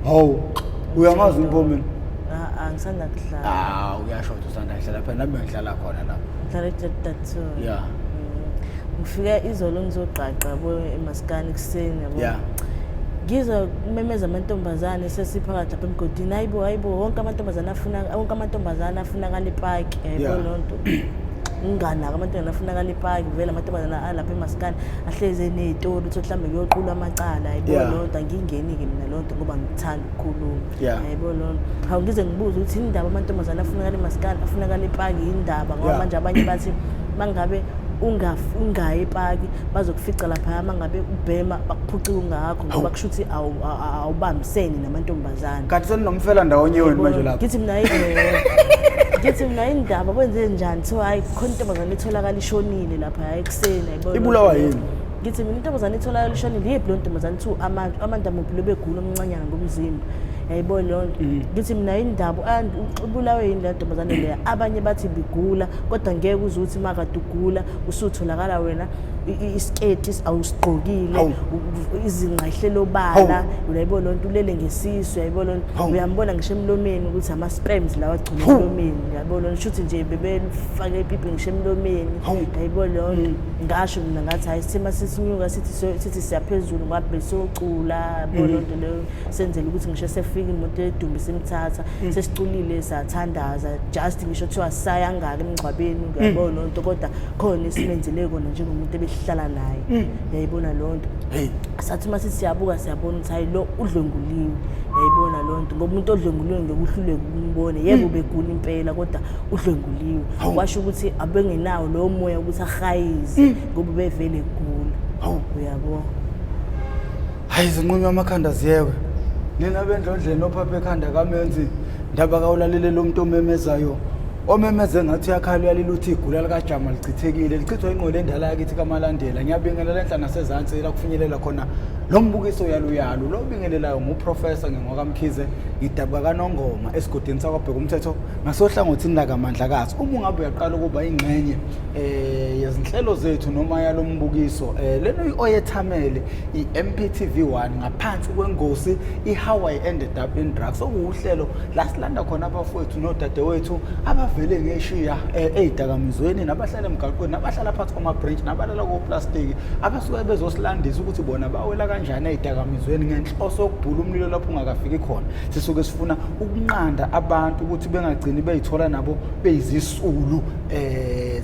Hawu uyamazi impomeni Angisanda kuhlala uyasho ukuthi usanda kuhlala phela nami ngihlala khona la ngihlala eJatathu yeah ngifika izolo ngizoqaqa emaskani kuseni yabo yeah Ngizwa kumemeza amantombazane sesiphakathi lapha emgodini hayibo wonke amantombazane afuna kale park yabo lonto ngana amantombazane afuna kale park vele amantombazane alapha emaskani ahleze nezitori uthi mhlambe kuyoqula amacala yabo lonto angingeni ke mina lonto ngoba ngithanda ukukhuluma yabo lonto hawu ngize ngibuza ukuthi indaba amantombazane afuna kale maskani afuna kale park indaba ngoba manje abanye bathi mangabe ungayi epaki bazokufica lapha mangabe ubhema bakuphuca ungakho ngoba kusho ukuthi awubambiseni namantombazane kanti seninomfela ndawonye wena manje lapha ngithi mina indaba kwenze njani so hayi khona intombazane etholakala ishonile lapha ekuseni ayibona ibulawa yini ngithi mina intombazane etholakala ishonile yiphi lo ntombazane thu amanda muphi lebegula omncanyana ngomzimba yayibona lonto ngithi mina indaba ubulawe yini le ntombazane leya abanye bathi bigula kodwa ngeke uzuthi makade ugula usutholakala wena isketi awusigqokile izinqahlelo bala uyayibona lonto ulele ngesisu yayibona lonto uyambona ngisho emlomeni ukuthi ama spams lawa agcina emlomeni yayibona lonto shuthi nje bebefake ipipi ngisho emlomeni yayibona lonto ngasho mina ngathi hayi sima sisinyuka sithi siyaphezulu ngoba besocula yayibona lonto leyo senzele ukuthi ngisho sefika imoto edumbi simthatha sesiculile sathandaza just ngisho kuthiwa sayangaka emgcwabeni yayibona lonto kodwa khona isimenzele kona njengomuntu ebehlala naye yayibona lonto sathi mase siyabuka siyabona ukuthi hayi lo udlwenguliwe yayibona lonto ngoba umuntu odlwenguliwe ngekuhluleke ukumbone yebo begula impela kodwa udlwenguliwe kwasho ukuthi abengenawo lo moya ukuthi ahayize ngoba bevele egula uyabo hayi zinqunywa amakhanda ziyeke nina bendlondleni ophaphe ekhanda kamenzi ndaba kawulalele lo muntu omemezayo omemeze ngathi yakhala uyalila uthi igula likaJama lichithekile lichithwa inqola endala yakithi kamalandela ngiyabingelela enhla nasezantsi la kufinyelela khona lo mbukiso yalo lo bingelelayo nguprofessor ngengokamkhize ngidabwa kaNongoma esigodini sakwabheka umthetho ngasohlangothini la kaMandlakazi uma ungabe uyaqala ukuba ingxenye yezinhlelo zethu noma yalo mbukiso leno oyethamele iMp TV1 ngaphansi kwengosi iHow I Ended Up in Drugs okuhlelo la silanda khona abafowethu nodadewethu abavele ngeshiya ezidakamizweni nabahlala emgaqweni nabahlala phansi kwama-bridge nabalala ku-plastic abasuke bezosilandisa ukuthi bona bawela kanjani ezidakamizweni ngenhloso yokubhula umlilo lapho ungakafiki khona sisuke sifuna ukunqanda abantu ukuthi bengagcini beyithola nabo beyizisulu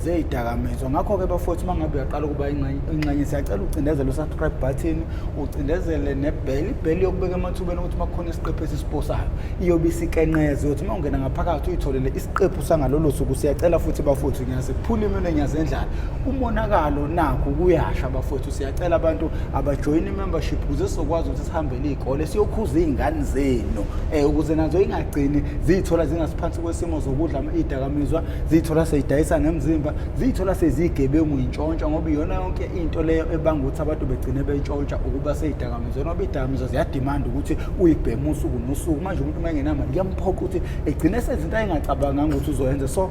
zezidakamizwa ngakho-ke bafowethu mangabe uyaqala ukuba ingxenye siyacela ucindezele u-subscribe button ucindezele nebheli yokubeka emathubeni ukuthi makukhona isiqephu esisiposayo iyobe isikenqeze yokuthi uma ungena ngaphakathi uyitholele isiqephu sangalolo suku siyacela futhi bafowethu ngiyaziphula imino ngiyazendlala umonakalo nakho kuyasha bafowethu siyacela abantu abajoin i-membership ukuze sizokwazi ukuthi sihambele izikole siyokhuza izingane zenu ukuze nazo ingagcini zithola zingasiphansi kwesimo zokudla izidakamizwa zithola seyidayisa ngemzimba zithola sezigebengu intshontsha ngoba iyona yonke into leyo ebanga ukuthi abantu begcine bentshontsha ukuba seyidakamizwa ngoba izidakamizwa ziyademand ukuthi uyibheme usuku nosuku manje umuntu mayengenamali kuyamphoqa ukuthi egcine sezinto ayengacabanganga ukuthi uzoyenza so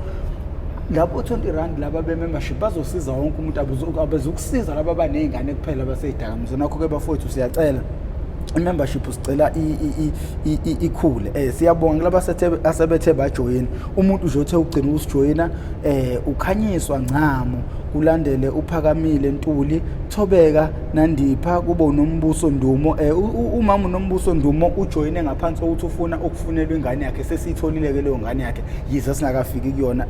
labo 20 rand laba be-membership bazosiza wonke umuntu abezukusiza laba abaney'ngane kuphela baseyidakamizwa nakho-ke bafowethu siyacela i-membership sicela ikhule siyabonga laba asebethe bajoyina umuntu nje othe ugcina ukusijoyina ukhanyiswa ncamo kulandele uPhakamile Ntuli Thobeka Nandipha kube uNombuso Ndumo umama uNombuso Ndumo ujoyine ngaphansi ukuthi ufuna ukufunelwa ingane yakhe sesitholile ke leyo ngane yakhe yize singakafiki kuyona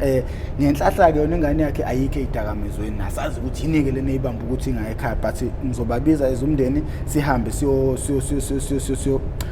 ngenhlahla ke yona ingane yakhe ayikho ezidakamizweni nasazi ukuthi yinike lena ibamba ukuthi ingaye ekhaya but ngizobabiza ezumndeni sihambe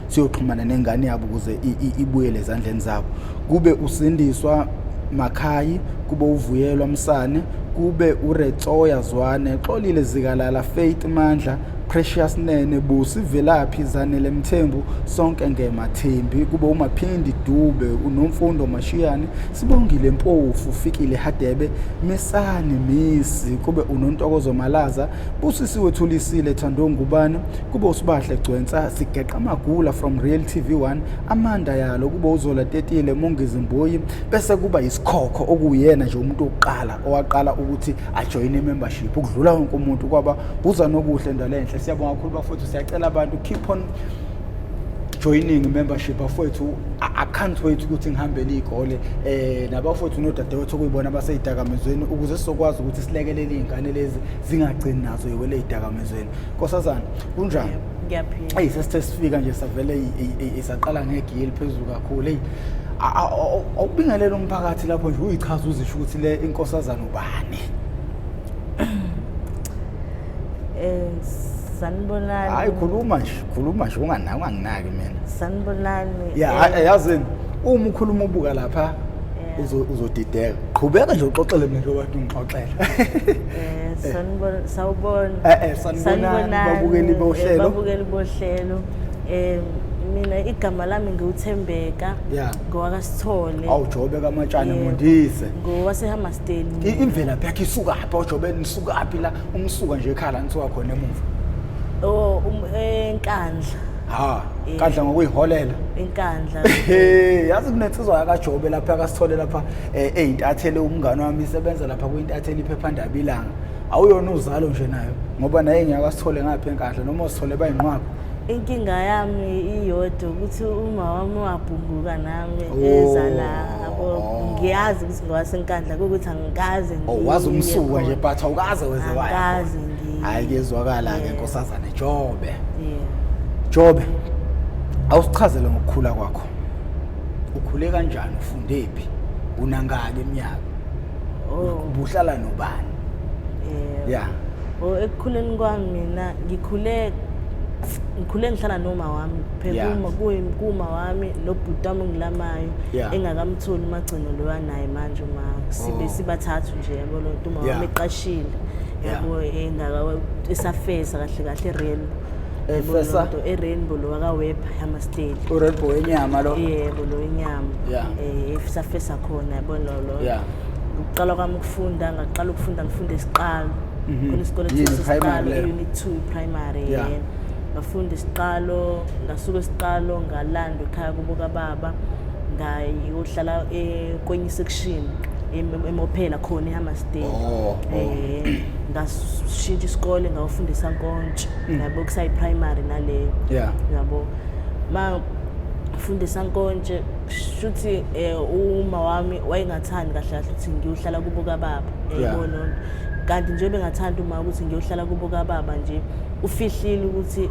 siyoxhumana nengane yabo ukuze ibuyele ezandleni zabo kube usindiswa Makhayi kube uvuyelwa Msane kube uRetsoya Zwane xolile zikalala Faith Mandla Precious Nene Busi Velaphi Zanele Mthembu sonke ngemathembi kube uMaphindi Dube uNomfundo Mashiyane Sibongile Mpofu Fikile Hadebe Mesane Misi kube uNontokozo Malaza Busisi wethulisile Thando Ngubane kube uSibahle Gcwensa Sigeqa Magula from Real TV1 Amanda yalo kube uZola Tetile Mongizi Mboyi bese kuba isikhokho okuyena nje umuntu oqala owaqala ukuthi ajoin membership ukudlula wonke umuntu kwaba buza nokuhle ndalenhle siyabonga kakhulu bafowethu siyacela abantu keep on joining membership afowethu I can't wait ukuthi ngihambele igole nabafowethu nodadewethu okuyibona baseyidakamizweni ukuze sizokwazi ukuthi silekelele izingane lezi zingagcini nazo yiwele eyidakamizweni. Nkosazana kunjani? Ngiyaphila. Hey sesithe sifika nje savele isaqala ngegili phezulu kakhulu. Hey awubingelela umphakathi lapho nje uyichaza uzisho ukuthi le inkosazana ubani? Sanibonani. Hayi khuluma nje unganginaki mina. Sanibonani. Yeah yazini uma ukhuluma ubuka lapha uzodideka. Qhubeka nje uxoxele mina njengoba ngixoxela. Sanibonani. Sanibonani babukeli bohlelo. Babukeli bohlelo. Mina igama lami ngiuthembeka ngowakasithole. Awujobe kamatshana mondise. Ngowasehamasteni. Imvelaphi yakhe isuka apha ujobe nisuka aphi la umsuka nje ekhala nisuka khona emuva. Enkandla. Ha, Nkandla ngokuyiholela. Enkandla. Yazi kunetsizwa yakaJobe lapha akasithole lapha eyintathele umngane wami isebenza lapha kuyintathele iphephandaba ilanga. Awuyona uzalo nje nayo ngoba naye ngiyakasithole ngapha enkandla noma usithole bayinqwaba. Inkinga yami iyodwa ukuthi uma wami wabhunguka nami eza lapho ngiyazi ukuthi ngowasenkandla ukuthi angikaze wazi umsuka nje but awukaze weze waya. Angikaze Hayi kezwakala ke Nkosazana Jobe. Jobe awusichazele ngokukhula kwakho. Ukhule kanjani ufundephi? Unangaki eminyaka? Ubuhlala nobani? Ekukhuleni kwami mina ngikhule ngihlala noma wami phela kuma wami nobhuti wami ngilamayo engakamtholi umagcino lo wanaye manje uma sibathathu nje yabo lo nto uma wami eqashile yabo engaka isafesa kahle Rainbow Rainbow lo waka-web Hamasteli Rainbow enyama lo yebo lo enyama isafesa khona yabo lo uqala kwami ukufunda ngaqala ukufunda ngifunde isiqalo khona isikole sesiqalo unit 2 primary ngafunda isiqalo ngasuka isiqalo ngalanda ekhaya kubo kababa ngayohlala kwenye section emophela khona eHamasteli ngashintsha isikole ngawufundisa Nkontsha yabo kusayi primary naleyo yabo fundisa Nkontsha shuthi uma wami wayengathandi kahle ukuthi ngiyohlala kubo kababa yabona kanti nje bengathanda uma ukuthi ngiyohlala kubo kababa nje ufihlile ukuthi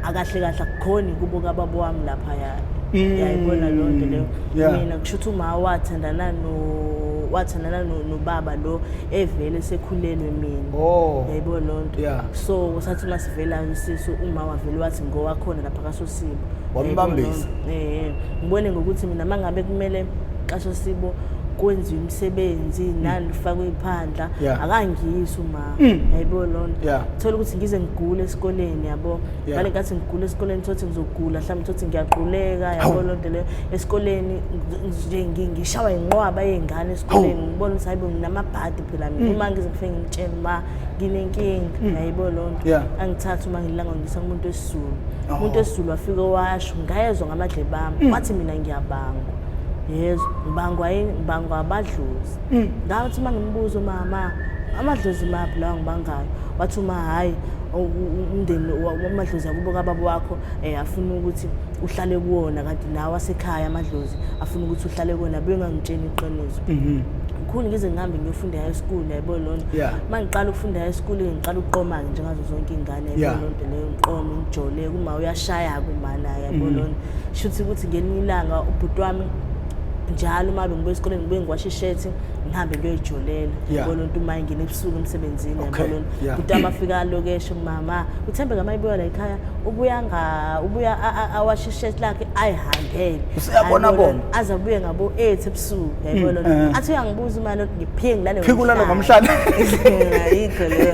akahle akukhoni kubo kababa wami lapha yayibona lonto leyo mina kushuthi uma wathandana nobaba lo evele sekhulelwe mina yayibona lonto so usathi masivela isisu uma wavele wathi ngowakhona lapha kaSosibo wambambisa ngibone ngokuthi mina mangabe kumele kaSosibo kwenziwe imisebenzi nani ufakwe iphandla akangiyisa uma yayibona lonto thola ukuthi ngize ngigule esikoleni yabo ngale ngathi ngigule esikoleni thothi ngizogula mhlawumbe thothi ngiyaquleka yabo lonto le esikoleni nje ngishawa inqwaba yezingane esikoleni ngibona ukuthi hayibo nginamabhadi phela mina uma ngize ngifike ngitshela ma nginenkinga yayibona lonto angithatha uma ngilanga ngisa kumuntu esizulu umuntu esizulu afike washo ngayezwa ngamadle bami wathi mina ngiyabangwa yezo ngibangwa abadlozi ngathi mangimbuza mama amadlozi maphi la ngibangayo wathi uma hayi umndeni wamadlozi akubo kababa wakho afuna ukuthi uhlale kuwona kanti nawe wasekhaya amadlozi afuna ukuthi uhlale kuwona bengangitsheni iqiniso ngikhulu ngize ngihambe ngiyofunda high school yabo lonto mangiqala ukufunda high school ngiqala ukuqoma njengazo zonke ingane yabo lonto leyo ngiqoma ngijole kuma uyashaya kumana yabo lonto shuthi ukuthi ngelinilanga ubhuti wami njalo uma bengibuya esikoleni ngibuye ngiwashishe ngihambe ngiyoyijolela yabo lonto uma ngine ebusuku emsebenzini yabo lonto kuthi amafika lokesho mama uthembe ngamayibuya la ekhaya ubuya awashishe lakhe ayihambele usiyabona bona azabuye ngabo 8 ebusuku yabo lonto athi uyangibuza imali ngiphingi ngilale phikulana ngomhlanje ayikho leyo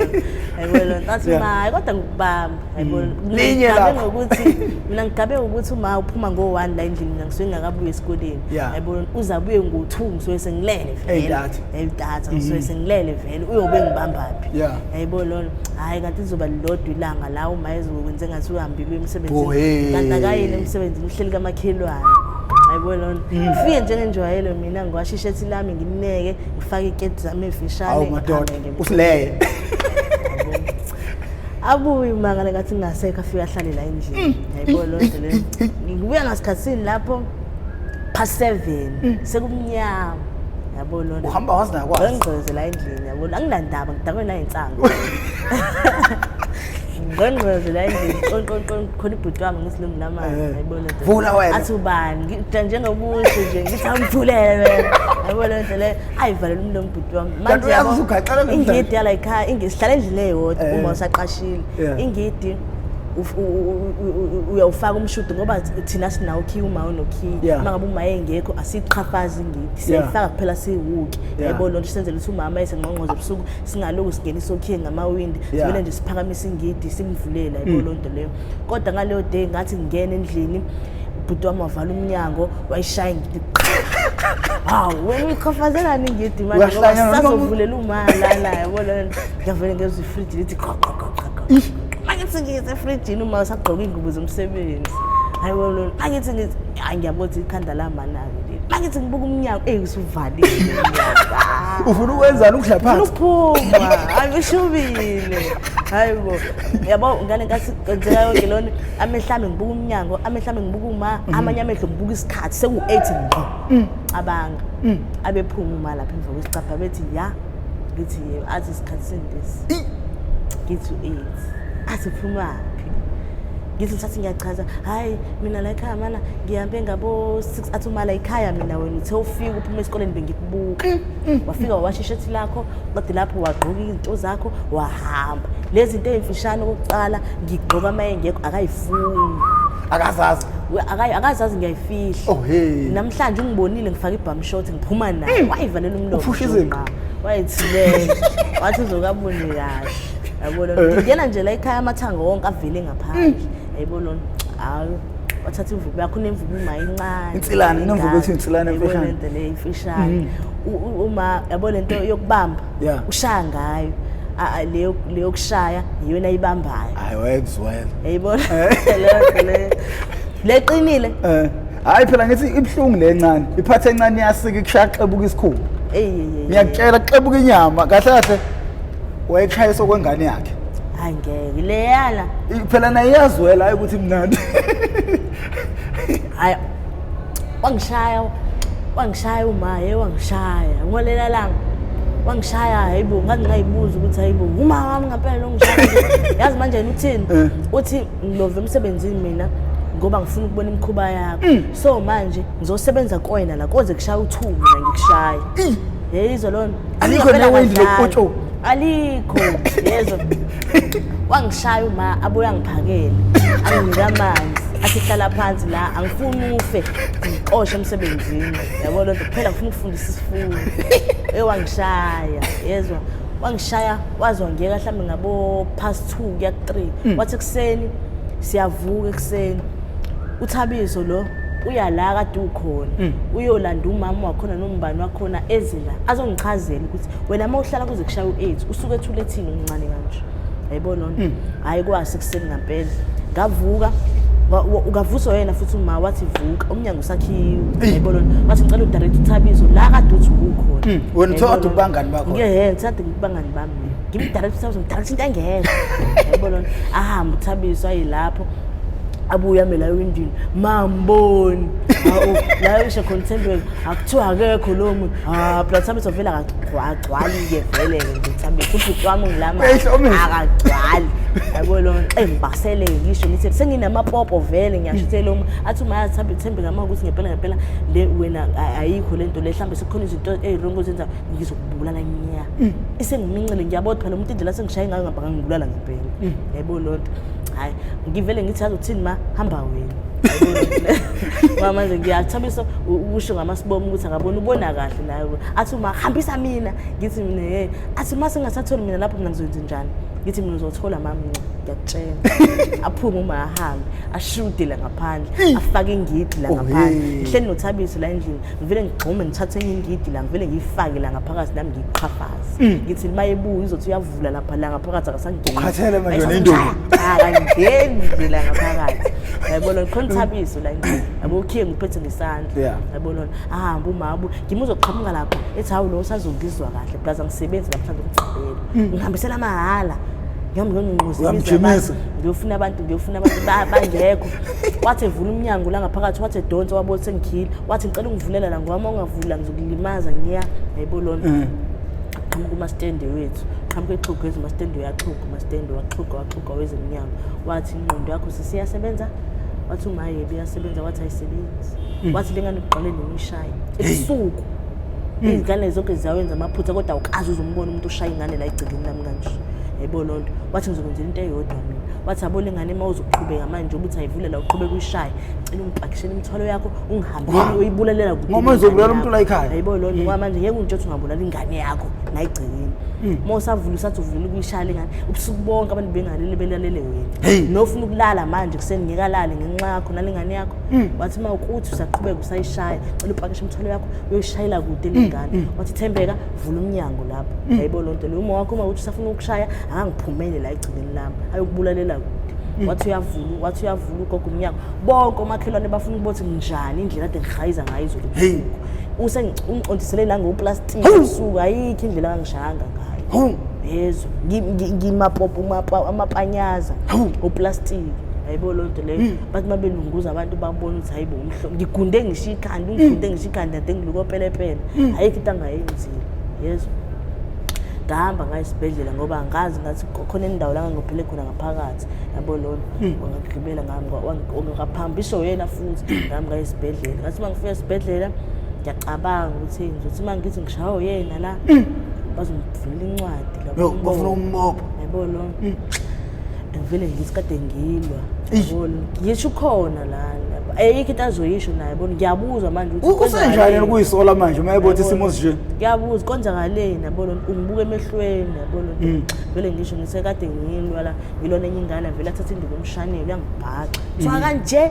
yabo lonto athi ma kodwa ngikubamba yabo linye la ngokuthi mina ngigabe ukuthi uma uphuma ngo1 la endlini mina ngisuke ngakabuye esikoleni yabo uzabuye ngo2 ngisuke sengilele vele eyidatha ngisuke sengilele vele uyobe ngibambaphi yayibona lona hayi kanti izoba lodwa ilanga la uma ezokwenza ngathi uhambile emsebenzini kanti akayini emsebenzini uhleli kamakhelwane ayibona lona ufike njengenjwayelo mina ngiwashishe ethi lami ngineke ngifake iketi zami efishane usileye abuye imangala ngathi ngingasekho afika ahlale la endlini yayibona lonto le ngibuya ngasikhatsini lapho past 7 sekumnyama yabona lonto uhamba wazi nakwazi ngigcwezela endlini yabona anginandaba ngidakwe na insanga ngigcwezela endlini qonqonqon khona ibhuti wami ngisilungu namanje yayibona lonto vula wena athi ubani njengobuhle nje ngithi angithulele yabona lonto le ayivalela umlomo ibhuti wami manje yabo ingidi yala ekhaya ingisihlala endlini eyodwa uma usaqashile ingidi uyawufaka umshudo ngoba thina sinawo key uma unokey mangabe uma engekho asiqhafaza ingidi siyifaka kuphela siwuki yayibona lonto senzele ukuthi umama esengqongqoze ebusuku singaloku singena isokhiye ngamawindi sivele nje siphakamisa ingidi simvulela yayibona lonto leyo kodwa ngaleyo day ngathi ngene endlini ubhuti wami wavala umnyango wayishaya ingidi hawu wena uyiqhafazelani ingidi manje ngoba sazovulela uma la yabona ngavele ngezwe ifridge lithi angithi ngize efridge uma usagqoka ingubo zomsebenzi hayibona angithi ngiyabona ikhanda lamanani angithi ngibuka umnyango usuvalile umnyango ufuna ukwenzani ukudla phansi uphuma ayishubile hayibo yabo ngane ngathi kwenzeka yonke lona amehlami ngibuka umnyango amehlami ngibuka uma amanye amehlo ngibuka isikhathi seku8 ngqo abanga abephuma uma lapha emva kwesicapha bethi ya ngithi athi isikhathi sendisi ngithi 8 asiphumaphi ngithi sathi ngiyachaza hayi mina la ekhaya mana ngihambe ngabo 6 athi uma la ekhaya mina wena uthe ufika uphuma esikoleni bengikubuka wafika Wacishe ethi lakho qede lapho wagqoka izinto zakho wahamba lezi zinto ezimfishane okokuqala ngigqoka mayengekho akayifuni akazazi ngiyayifihla namhlanje ungibonile ngifaka ibham shot ngiphuma naye wayivalela umlomo uphusha izinqa wayithibela wathi uzokaboni kahle yabona ngena nje la ekhaya amathanga wonke avele ngaphandle yayibona hayi wathatha imvubu yakho nemvubu uma incane insilane nemvubu ethi insilane emfishane lento le ifishane uma yabona lento yokubamba ushaya ngayo leyo kushaya iyona ayibambayo hayi wayekuzwela yayibona le leqinile hayi phela ngithi ibhlungu lencane iphathe encane yasika ikushaya xebuka isikhulu ngiyakutshela xebuka inyama kahle kahle wayekushayisa okwengane yakhe hayi ngeke leyana phela naye iyazwela hayi ukuthi mnandi hayi wangishaya uma wangishaya ngolela langa wangishaya hayibo ngathi ngayibuza ukuthi hayibo uma wami ngempela lo ngishaya yazi manje uthini uthi ngilove emsebenzini mina ngoba ngifuna ukubona imkhuba yakho so manje ngizosebenza kuwena la koze kushaya u2 mina ngikushaya yezwa lona alikho newendi lokutsho alikho yezwa wangishaya uma abuya ngiphakele anginika amanzi asihlala phansi la angifuni ufe ngiqoshe emsebenzini yabona lonto kuphela ngifuna ukufundisa isifundo wangishaya yezwa wangishaya wazwa ngiyeka mhlambe ngabo past 2 kuya 3 wathi ekseni siyavuka ekseni uThabiso lo uyala kade ukhona uyolanda umama wakhona nombani wakhona ezela azongichazela ukuthi wena mawuhlala kuze kushaya u8 usuke ethulethini umncane kanje yayibona lonto hayi kwasikuseni ngempela ngavuka ukavuso yena futhi uma wathi vuka umnyango usakhiwe yayibona wathi ngicela udirect uThabiso la kade uthi ukhona wena uthatha ubangani bakho ngiyehenzathe ngibangani bami ngimdirect uThabiso ngidirect into engekho yayibona ahamba uThabiso ayilapho abuya mina ewindini mamboni la isho contemporary akuthiwa akekho lo muntu phela Thabiso vele akagcwali ke vele ngithambe futhi wami ngilama akagcwali yabona embasele ngisho ngithi senginamapopo vele ngiyashithela uma athi uma Thembe ngama ukuthi ngempela le wena ayikho lento le mhlambe sekukhona izinto ezirongo zenza ngizokubulala nya isengimincele ngiyabona phela umuntu indlela sengishaye ngayo ngapha ngibulala ngempela yayibona lonto hayi ngivele ngithi azothini ma hamba wena yayibona manje ngiyathabisa usho ngamasibomo ukuthi angabona ubona kahle nawe athi uma hambisa mina ngithi mina athi uma singasatholi mina lapho mina ngizoyenza njani ngithi mina uzothola mami ngiyakutshela aphuma uma ahambe ashude la ngaphandle afake ingidi la ngaphandle ihleli noThabiso la endlini ngivele ngigxume ngithathe ingidi la ngivele ngifake la ngaphakathi nami ngiqhafaza ngithi mayebuya izothi uyavula lapha la ngaphakathi akasangeni ukhathele manje nendoda akangeni la ngaphakathi yayibona khona Thabiso la endlini yabo ukhiye ngiphethe ngesandla yayibona ahamba umabu ngimuzoqhamuka lapha ethi hawu lo usazongizwa kahle plaza ngisebenza namhlanje ukucibela ngihambisela mahala ngiyomngquzisa ngiyofuna abantu bangekho wathi evula umnyango la ngaphakathi wathi edonsa wabona sengikhile wathi ngicela ungivulela la ngoba uma ungavula ngizokulimaza ngiya yayibona lona qhamuka umastende wethu qhamuka exugu wethu umastende uyaxhuga umastende waxhuga wezemnyango wathi ingqondo yakho sisiyasebenza wathi uma yebi yasebenza wathi ayisebenzi wathi lengane uqale nemishaya ebusuku izingane zonke ziyawenza amaphutha kodwa awukazi uzombona umuntu ushaya ingane la igcikini lami kanje yebo lonto wathi ngizokwenzela into eyodwa mina wathi abole ngane uma uzoqhubeka manje ukuthi ayivule la uqhubeka uyishaya cela ungipakishele imithwalo yakho ungihambele uyibulalela ngoba uzobulala umuntu la ekhaya yebo lonto ngoba manje ngeke untshothi ungabulala ingane yakho la igcikini mosavula usathi uvula ukuyishaya ingane ubusuku bonke abantu bengalele belalele wena nofuna ukulala manje kuseni ngikalali ngenxa yakho nalengane yakho wathi uma ukuthi usaqhubeka usayishaya cela upakishe imithwalo yakho uyoshayela kude lengane wathi Thembeka vula umnyango lapha yebo lonto lo uma wakho uma uthi usafuna ukushaya angiphumele la igcikini lami ayokubulalela kude wathi uyavula ugogo umnyango bonke omakhelwane bafuna ukuthi njani indlela ade ngihayiza ngayo izolo usengiqondisele la ngoplastic usuku ayikho indlela angishanga ngayo yezo ngimapopo amapanyaza oplastic hayibo lonto leyo bathi mabelunguza abantu babona ukuthi hayibo umhlobo ngigunde ngishiya ikhanda ungigunde ngishiya ikhanda ade ngilukopelepele ayikho into angayenzile yezo ngahamba ngayisibhedlela ngoba angazi ngathi khona indawo la ngiphile khona ngaphakathi yabo lonto ngagibela ngaphambiso yena futhi ngihamba ngayisibhedlela ngathi mangifika esibhedlela ngiyacabanga ukuthi ngizothi mangithi ngishawo yena la bazongivula incwadi lapho bafuna ummopha yabo lonto ngivele ngisikade ngilwa yabo ngisho khona la ayikho into azoyisho naye bona ngiyabuzwa manje ukuthi usenjani ukuyisola manje mayibothi isimo sinje ngiyabuza konzakaleni yabona ungibuka emehlweni yabona vele ngisho ngisekade ngilwa la ngilona enye ingane vele athatha induku emshaneni uyangibhaxa so kanje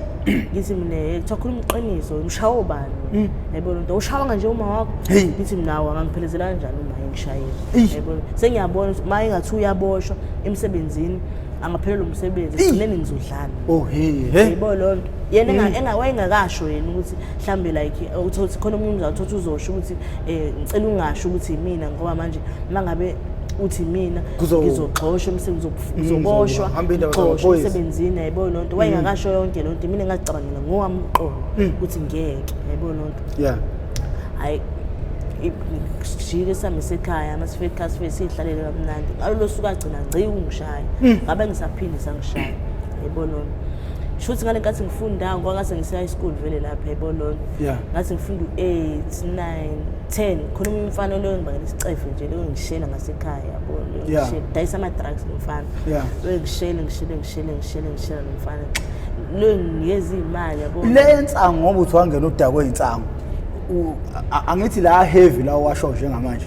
ngithi mina thakhuluma iqiniso umshawo bani yabona nto ushawanga nje uma wakho ngithi mina angangiphelezela kanjani uma engishayela yabona sengiyabona uma engathi uyaboshwa emsebenzini angaphelelo umsebenzi sigcineni ngizodlana yebo lonto yena wayengakasho yena ukuthi mhlambe like uthi khona umuntu uzawuthatha uzosho ukuthi ngicela ungasho ukuthi mina ngoba manje mangabe uthi mina ngizoxoshwa umsebenzi uzoboshwa xoshwa umsebenzini yebo lonto wayengakasho yonke lonto mina ngazicabangela ngowami uqondo ukuthi ngeke yebo lonto hayi Shire sami sekhaya amasifeka sihlalele kamnandi alolo suku agcina ngci ungishaya ngabe ngisaphinde sangishaya yebona shuthi ngale nkathi ngifunda ngoba ngase ngisiya high school vele lapha yebona ngathi ngifunda u8 9 10 khona umfana lo ngibangela isicefe nje lo ngishela ngasekhaya yabona ngishela dayisa ama drugs nomfana lo ngishela nomfana lo ngiyeza imali yabona le nsango ngoba uthi wangena udakwe insango angithi la heavy la washo njengamanje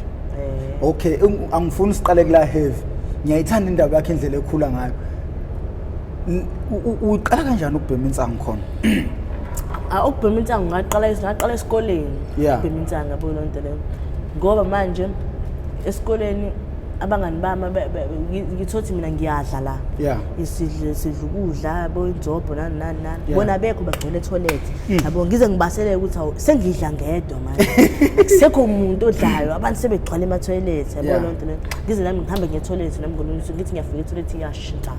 okay angifuni siqale kula heavy ngiyayithanda indaba yakhe indlela ekhula ngayo uqala kanjani ukubhema insango khona ukubhema insango ngaqala esikoleni ukubhema insango yabona lonto leyo ngoba manje esikoleni abangani bami ngithothi mina ngiyadla la isidle ukudla yabo inzobho nani bona bekho bagcwele etoilet yabo ngize ngibasele ukuthi sengidla ngedwa manje kusekho umuntu odlayo abantu sebegcwala ema toilet yabo lonto le ngize nami ngihambe nge toilet nami ngoluntu ngithi ngiyafika etoilet iyashintsha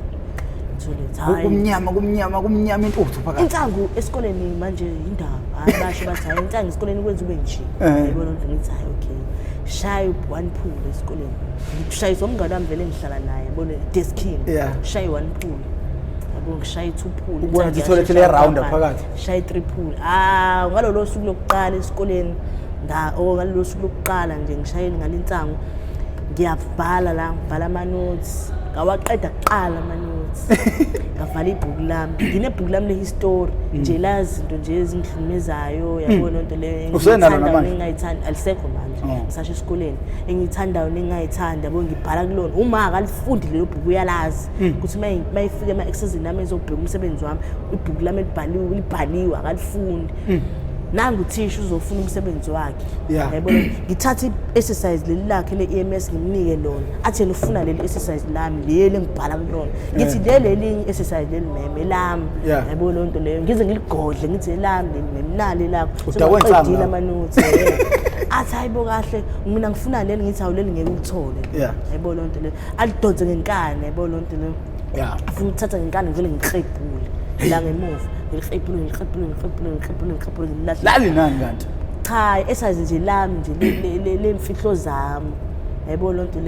toilet hayi kumnyama intuthu phakathi insangu esikoleni manje indaba abasho bathi hayi insangu esikoleni kwenza ube nje yabo lonto ngithi hayi okay shaya one pool esikoleni ngishayisa umngane wami vele ngihlala naye yabona deskini shaya one pool yabo ngishaya 2 pool ubona ukuthi toilet le round phakathi shaya 3 pool ngalolo suku lokuqala esikoleni ngalolo suku lokuqala nje ngishayela ngalinsango ngiyabhala la ngibhala ama notes ngawaqeda kuqala ama notes ngavala ibhuku lami nginebhuku lami lehistory nje lazi into nje ezingihlumezayo yabona into le ngingayithanda alisekho manje ngisasho esikoleni engiyithandayo ningayithanda yabo ngibhala kulona uma akalifundi lelo bhuku uyalazi ukuthi mayifike ama exercise nami ezobheka umsebenzi wami ibhuku lami libhaliwe akalifundi nangu thisha uzofuna umsebenzi wakhe yabona ngithatha i-exercise leli lakhe le-EMS ngimnike lona athi yena ufuna leli exercise lami leli ngibhala kulona ngithi leli exercise leli meme lami yabona lonto leyo ngize ngiligodle ngithi lami memnali lakho soqedile ama notes athi hayibo kahle mina ngifuna leli ngithi awuleli ngeke ulithole yayibona lonto le alidonse ngenkani yayibona lonto le afuna ukuthatha ngenkani ngivele ngikrebhule la ngemuva ngikrebhule lali nani kanti cha esazi nje lami nje le mfihlo zami yayibona lonto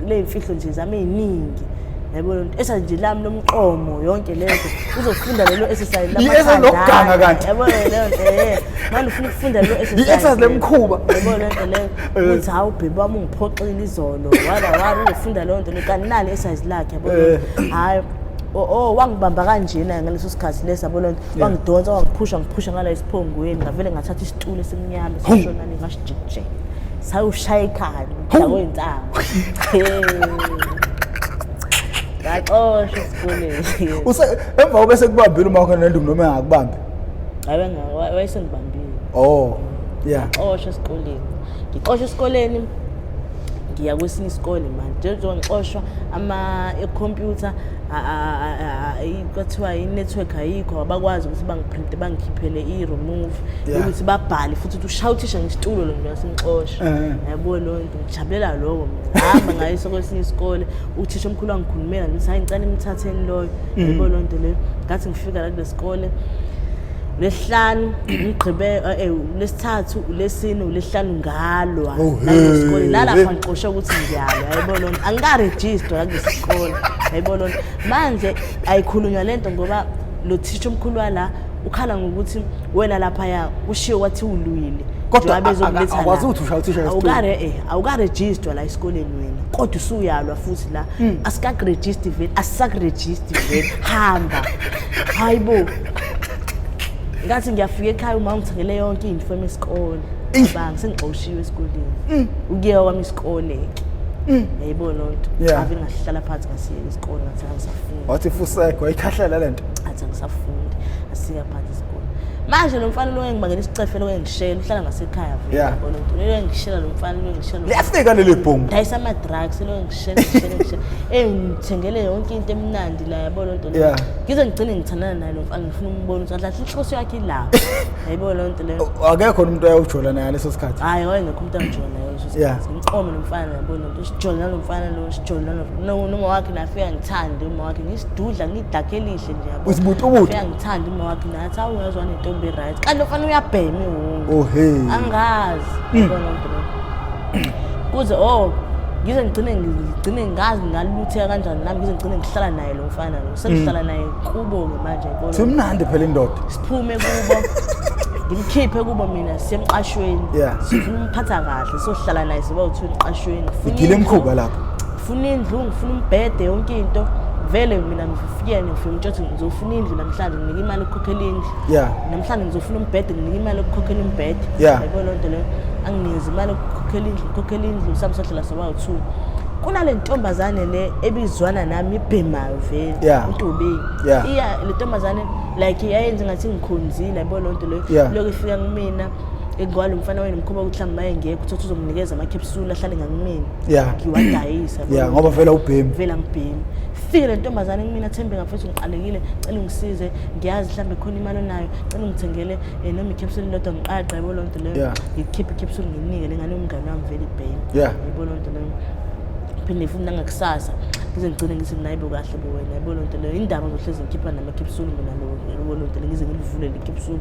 le mfihlo nje zami eziningi yayibona esazi nje lami lomqomo yonke lento uzofunda lelo exercise lamakhanda lokuganga kanti yayibona lento manje ufuna ukufunda lelo exercise exercise lemkhuba yayibona lento le uthi hawu bhebe wami ungiphoxile izolo wala uzofunda lonto kanti nali exercise lakhe yayibona hayi wangibamba kanjena ngaleso sikhathi lesa yabona wangidonsa wangiphusha ngala isiphongweni ngavele ngathatha isitulo esimnyama sishonani ngashijije sayushaya ikhaya ngakwentsamo ngaxoshwa esikoleni emva bese kubambile uma khona nendumi noma engakubambi wayesengibambile xoshwa esikoleni ngixoshwa esikoleni ngiya kwesinye isikole manje njengoba ngixoshwa e-computer kuthiwa i-network ayikho abakwazi ukuthi bangiprinte bangikhiphele i-remove ukuthi babhale futhi ukuthi ushawuthisha ngesitulo lo mina singixosha yabona lonto ngijabulela lokho mina hamba ngayisa kwesinye isikole uthisha omkhulu wangikhulumela ngithi hayi ngicela imthatheni loyo yabona lonto le ngathi ngifika la kulesikole lesihlanu ngigqibe lesithathu lesine ulesihlanu ngalwa ngesikole nalapha ngixoshwe ukuthi ngiyalwa yayibona angikaregister la kulesikole yayibona manje ayikhulunywa lento ngoba lo thisha omkhulu wala ukhala ngokuthi wena lapha ya ushiyo wathi ulwile kodwa akwazi ukuthi ushawuthisha esitolo awukaregister la esikoleni wena kodwa usuyalwa futhi la asikaregister vele asisakuregister vele hamba hayibo ngathi ngiyafika ekhaya uma ngithengele yonke iy'nifomu esikole banga sengixoshiwe esikoleni ukuya kwami isikole yayibona lonto avele ngahlala phansi ngasiyeka isikole ngathi angisafuni wathi fuseko ayikhahlela lento athi angisafundi asika phansi isikole manje lo mfana lo engibangela isicefe lo engishela uhlala ngasekhaya vele yabona lonto lo engishela lo mfana lo engishela liyafika leli bhombo dayisa ama drugs lo engishela ngithengele yonke into emnandi la yabona lonto lo ngize ngigcine ngithandana naye lo mfana ngifuna umbona ukuthi kahle inhloso yakhe la yayibona lonto le akekho umuntu ayawujola naye leso sikhathi hayi wayengekho umuntu angijola naye leso sikhathi ngicome lo mfana yabona lonto sijola lo mfana lo sijola noma wakhe nafika ngithande uma wakhe ngisidudla ngidakhe elihle nje yabona usibutubutu nafika ngithande uma wakhe nathi awungezwa nentombi right kanti lo mfana uyabhema oh hey angazi yabona lonto kuze ngize ngigcine ngazi ngalutheka kanjani nami ngize ngigcine ngihlala naye lo mfana lo sengihlala naye kubo-ke manje yabona simnandi phela indoda siphume kubo ngimkhiphe kubo mina sisemqashweni sifuna umphatha kahle sohlala naye siba u2 emqashweni igile emkhuba lapho ngifuna indlu ngifuna umbhede yonke into vele mina ngifike ngifike ngizofuna indlu namhlanje nginika imali ukukhokhela indlu namhlanje ngizofuna umbhede nginika imali ukukhokhela umbhede yabona lonto leyo anginikeza imali ukukhokhela indlu sami sohlala soba u2 kunale ntombazane le ebizwana nami ibhemayo vele uNtobeni iya le ntombazane like yayenza ngathi ngikhonzile yabona lonto leyo lokho ifika kumina engwalo mfana wena mkhoba ukuthi hlambe ngeke uthi uzomnikeza ama capsule ahlale ngakimina ngiwadayisa ngoba vela ubhemi vela ngibhemi fike le ntombazane kumina Thembe ngafethu ngiqalekile cela ungisize ngiyazi hlambe khona imali onayo cela ungithengele noma icapsule lodwa ngiqaqa yabona lonto leyo ngikhiphe icapsule nginike lengane umngane wami vele ibhemi yabona lonto leyo phinde ifuna ngakusasa ngize ngigcine ngithi nayibo kahle bo wena yabona lonto leyo indaba ngohlezi ngikhipha nama capsule mina lo lonto ngize ngilivule le capsule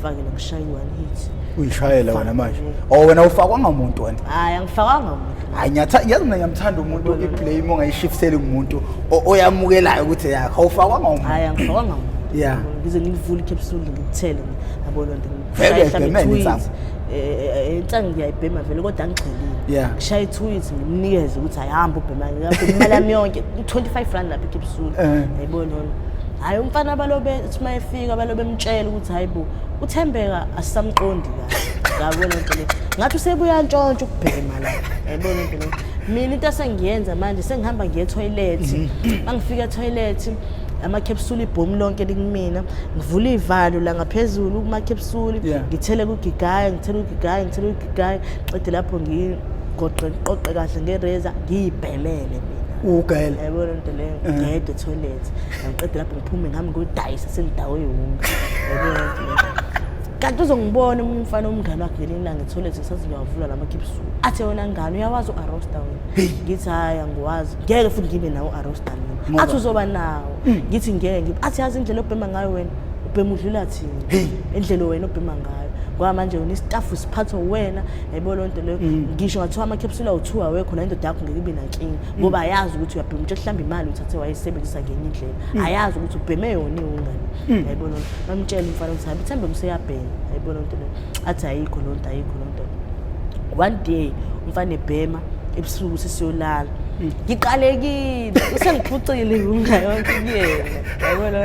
fake la ngishaya one hit uyishayela wena manje wena ufakwa ngamuntu wena hayi angifakwanga umuntu hayi yazi mina ngiyamthanda umuntu iplay uma ngayishiftele kumuntu oyamukelayo ukuthi yakho awufakwa ngamuntu hayi angifakwanga umuntu ngize ngilivule icapsule ngikuthele yabona lonto ngishaya insanga ngiyayibhema vele kodwa angixhelile ngishaya i-tweet ngimnikeze ukuthi ayihamba ubhema imali yami yonke 25 rand lapha icapsule yayibona hayi umfana balobe uthi mayefika balobe emtshela ukuthi hayibo uThembeka asisamqondi kahle ngabona into le ngathi usebuya ntshontsho ukubhema la yayibona into le mina into esengiyenza manje sengihamba ngiye etoilet mangifika etoilet ama capsule ibhomu lonke likumina ngivula ivalo la ngaphezulu kuma capsule ngithele kugigayi qede lapho ngigoqe kahle ngereza ngiyibhelele mina ugele yabona into leyo ngiyede toilet ngiqede lapho ngiphume ngami ngodayisa sengidawe yonke yabona kanti uzongibona umfana omngane wakhe ngelinye ilanga etoilet ngisathi ngiyawavula lama-capsule athi wena ngane uyawazi u-arosta wena ngithi hayi angiwazi ngeke futhi ngibe nawo u-arosta mina athi uzoba nawo ngithi ngeke athi yazi indlela obhema ngayo wena ubhema udlula thina indlela wena obhema ngayo ngoba manje unesitafu siphathwa wena yayibona lonto leyo ngisho ngathiwa ama-capsule awu-2 awekho nendoda yakho ngeke ibe nankinga ngoba ayazi ukuthi uyabhema utshe kuhlamba imali uthathe wayisebenzisa ngenye indlela ayazi ukuthi ubheme yona iwungane yayibona lonto bamtshela umfana ukuthi hayi mthembe useyabhema yayibona lonto leyo athi ayikho lonto one day umfana ebhema ebusuku sesiyolala ngiqalekile usengiphucile unga yonke kuyena yabona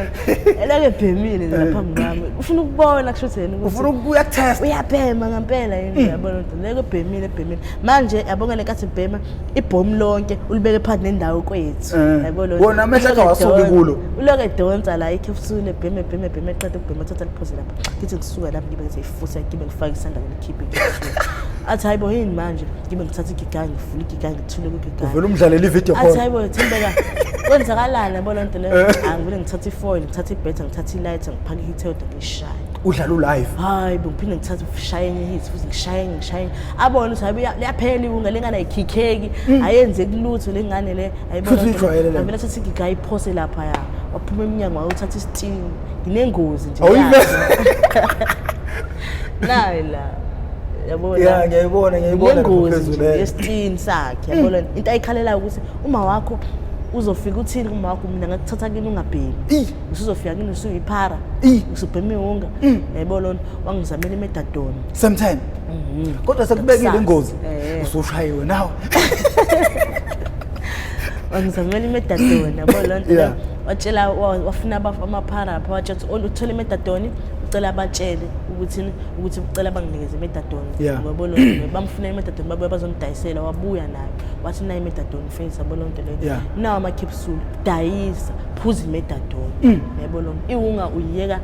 elake ebhemile laphambi kwami ufuna ukubona kusho yena ufuna ukuya test uyabhema ngempela yini yabona leke ebhemile manje yabonga lenkathi ebhema ibhomu lonke ulibeke phansi nendawo kwethu yabona wona amehla kawasuki kulo uloke edonsa la ikhefusule ebheme eqeda ukubhema thatha liphoze lapha ngithi ngisuka lapha ngibe ngiseyifusa ngibe ngifaka isandla ngikhiphe athi hayibo yini manje ngibe ngithatha igigangi ngivula igigangi ngithule kugigangi uvela umdlalela ivideo call athi hayibo thembeka kwenzakalani yabona lonto leyo angivele ngithatha ifoil ngithatha ibhetha ngithatha ilight ngiphaka ihitoda ngishaya udlala ulive hayibo ngiphinde ngithatha ushayenye hit futhi ngishayenye abona ukuthi hayibo liyaphela iwunga lengane ayikhikheki ayenze kulutho lengane le ayibona ngivele thatha igigayi iphose lapha ya waphuma eminyango wawuthatha isitini nginengozi nje nayi la yabona ngiyayibona phezulu yesitini sakhe yabona into ayikhalela ukuthi uma wakho uzofika uthini uma wakho mina ngakuthatha kini ungabhemi usuzofika kini usuyiphara usubheme unga yayibona wangizamela imedadona same time kodwa sekubekile ingozi usushayiwe nawe wangizamela imedadona yabona lonto watshela wafuna amaphara lapha watshela uthola imedadoni ucela abatshele ukuthi ucela banginikeze imedadoni ngoba bamfunela imedadoni babuya bazomdayisela wabuya nayo wathi nayo imedadoni face yabona lonto leyo nawo ama-capsule dayisa phuza imedadoni yabona iwunga uyiyeka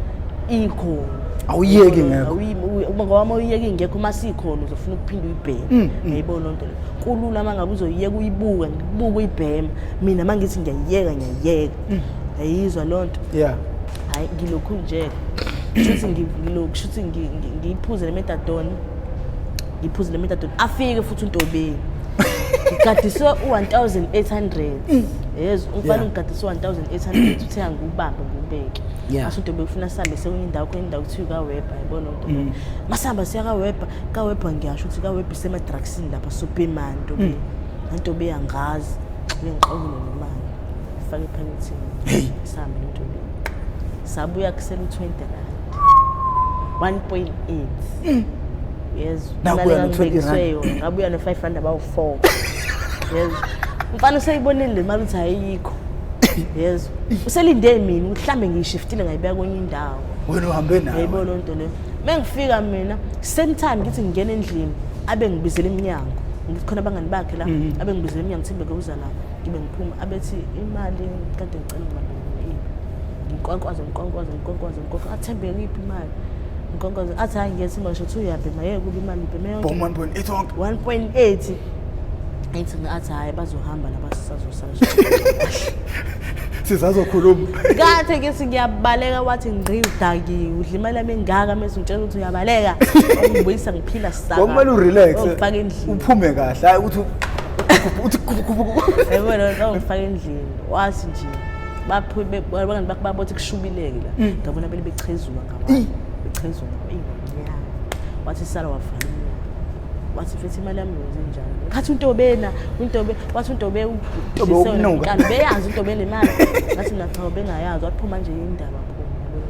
ikhona awuyeki ngekho ngoba uma uyiyeka ingekho uma sikhona uzofuna ukuphinda uyibheme yayibona lonto leyo kulula uma ngabe uzoyiyeka uyibuka ngibuka uyibhema mina uma ngithi ngiyayiyeka yayizwa lonto hayi ngilokhu nje shuthi ngiyiphuze lemedadoni afike futhi uNtobeni ngigadiswe u-1800 yes umfana ngigadiswe u-1800 uthenga ngubambe ngubeke asho Ntobe ufuna sihambe sekwenye indawo kuthiwa kaWebber yabona Ntobe masihamba siya kaWebber ngiyasho ukuthi kaWebber isema-drugsini lapha Superman Ntobe yangazi ngixoxile nemali ifake ephakethini sihambe Ntobe sabuya kusela u-20 rand 1.8 yes imali ngibekiswe yona ngabuya no-500 abawu-4 yes mfana useyibonile le mali ukuthi ayikho yes uselinde mina uhlambe ngiyishiftile ngayibeka kwenye indawo wena uhambe nayo yayibona lonto leyo mengifika mina same time ngithi ngingena endlini abe ngibizela iminyango ngikhona abangani bakhe la abe ngibizela iminyango Thembeka uza la ngibe ngiphuma abethi imali kade ngicela ngibani ngikwankwaza athembeke iphi imali ngikwankwaza athi hayi ngiyethi manje uthi uyabhema yeke kuba imali ibheme yonke 1.8 ethi athi hayi bazohamba nabasazosala sisazokhuluma kathe ke singiyabaleka wathi ngqi udaki udla imali yami engaka mase ngitshela ukuthi uyabaleka ungibuyisa ngiphila saka ngoba urelax ufake endlini uphume kahle hayi ukuthi yabona ungifaka endlini wathi nje baphume bangani bakhe babothi kushubileke la ngabona bele bechezula ngabantu bechezula ingonyama wathi sala wavala wathi futhi imali yami yenzenjani ngathi Untobe wathi Untobe uqala beyazi Untobe le mali ngathi nacha bengayazi waphuma nje indaba phuma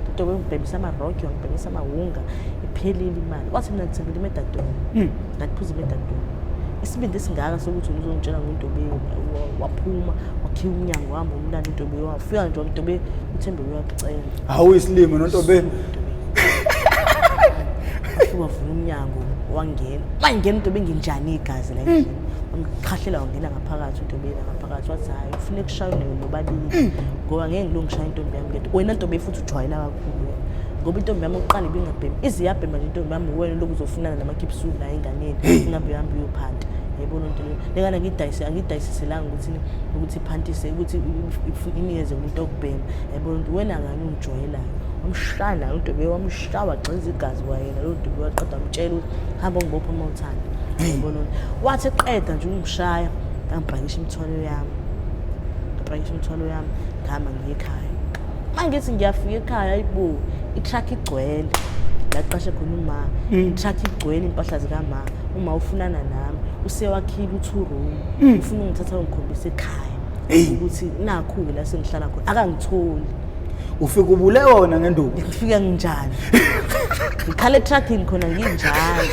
Untobe ubhebisa ama-rocky wangibhebisa amahunga iphelile imali wathi mina ngithembele imedadoni ngaphuza imedadoni isibindi esingaka sokuthi uzongitshela ngoNtobe waphuma wakhiya umnyango wahamba umlanda Untobe wafika nje Untobe uThembeka uyakucela hawu isilimo noNtobe wavula umnyango wangena mangena Untobe nginjani igazi la endlini ngikhahlela wangena ngaphakathi Untobe ngaphakathi wathi hayi ufune kushaywe nobabili ngoba ngeke ngilungishaya intombi yami ngento wena Ntobe futhi ujwayela kakhulu ngoba intombi yami oqala ibingabhemi iziyabhema nje intombi yami wena lokhu uzofunana nama-capsule la enganeni ingabe uhambe uyophanta yayibona into leyo lengane angidayisiselanga ukuthi iphantise ukuthi inikeze umuntu okubhema yayibona ukuthi wena ngani ungijwayelayo wamshana uDube wamshawa gxiza igazi wayena lo Dube waqeda umtshela ukuthi hamba ngibopha mawuthanda yabona wathi eqeda nje ungishaya ngambhakisha imithwalo yami ngama ngiyekhaya mangithi ngiyafika ekhaya ayibo i-truck igcwele laqashe khona uma i-truck igcwele impahla zikama uma ufunana nami usewakhile u2 room ufuna ungithatha ungikhombisa ekhaya ukuthi nakhu la sengihlala khona akangitholi ufika ubulewa wona ngenduku ngifika njani ngikhala etruckini khona nginjalo